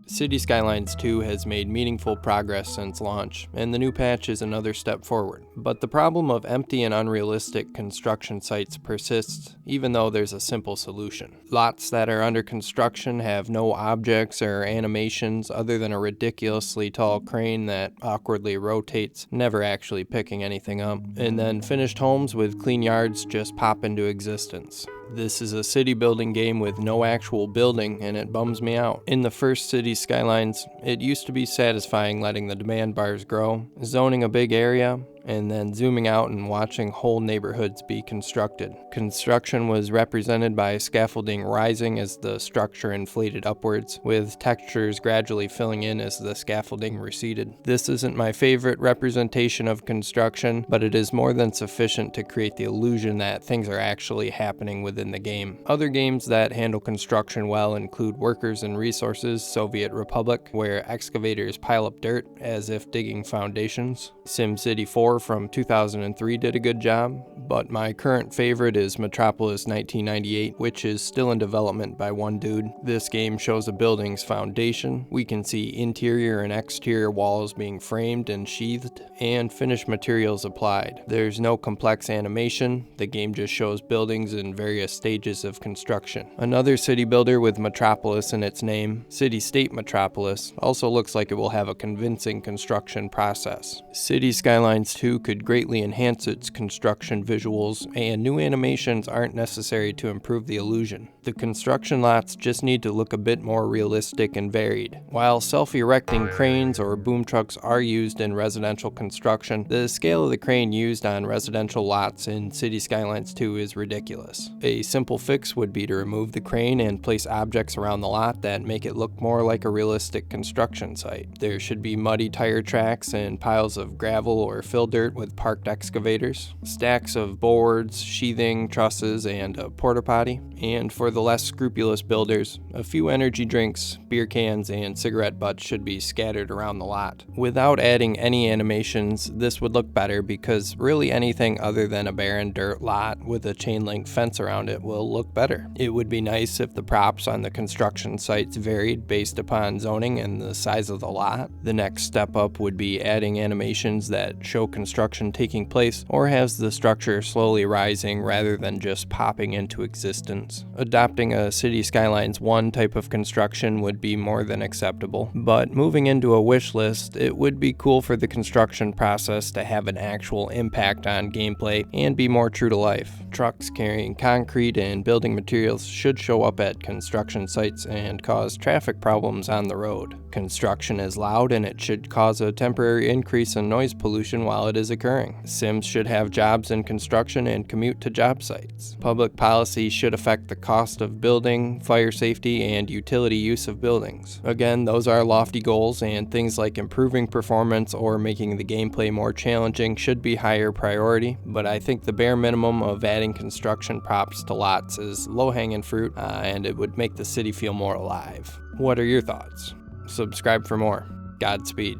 City Skylines 2 has made meaningful progress since launch, and the new patch is another step forward. But the problem of empty and unrealistic construction sites persists, even though there's a simple solution. Lots that are under construction have no objects or animations other than a ridiculously tall crane that awkwardly rotates, never actually picking anything up. And then finished homes with clean yards just pop into existence. This is a city building game with no actual building, and it bums me out. In the first City Skylines, it used to be satisfying letting the demand bars grow, zoning a big area, and then zooming out and watching whole neighborhoods be constructed. Construction was represented by scaffolding rising as the structure inflated upwards, with textures gradually filling in as the scaffolding receded. This isn't my favorite representation of construction, but it is more than sufficient to create the illusion that things are actually happening within the game. Other games that handle construction well include Workers and Resources, Soviet Republic, where excavators pile up dirt as if digging foundations. SimCity 4 from 2003 did a good job, but my current favorite is Metropolis 1998, which is still in development by one dude. This game shows a building's foundation. We can see interior and exterior walls being framed and sheathed, and finished materials applied. There's no complex animation. The game just shows buildings in various stages of construction. Another city builder with Metropolis in its name, City State Metropolis, also looks like it will have a convincing construction process. City Skylines 2 could greatly enhance its construction visuals, and new animations aren't necessary to improve the illusion. The construction lots just need to look a bit more realistic and varied. While self-erecting cranes or boom trucks are used in residential construction, the scale of the crane used on residential lots in City Skylines 2 is ridiculous. A simple fix would be to remove the crane and place objects around the lot that make it look more like a realistic construction site. There should be muddy tire tracks and piles of gravel or fill dirt with parked excavators, stacks of boards, sheathing, trusses, and a porta potty. And for the less scrupulous builders, a few energy drinks, beer cans, and cigarette butts should be scattered around the lot. Without adding any animations, this would look better because really anything other than a barren dirt lot with a chain link fence around it will look better. It would be nice if the props on the construction sites varied based upon zoning and the size of the lot. The next step up would be adding animations that show construction taking place or has the structure slowly rising rather than just popping into existence. Adopting a City Skylines 1 type of construction would be more than acceptable, but moving into a wish list, it would be cool for the construction process to have an actual impact on gameplay and be more true to life. Trucks carrying concrete and building materials should show up at construction sites and cause traffic problems on the road. Construction is loud and it should cause a temporary increase in noise pollution while it is occurring. Sims should have jobs in construction and commute to job sites. Public policy should affect the cost of building, fire safety, and utility use of buildings. Again, those are lofty goals, and things like improving performance or making the gameplay more challenging should be higher priority, but I think the bare minimum of adding construction props to lots is low-hanging fruit, and it would make the city feel more alive. What are your thoughts? Subscribe for more. Godspeed.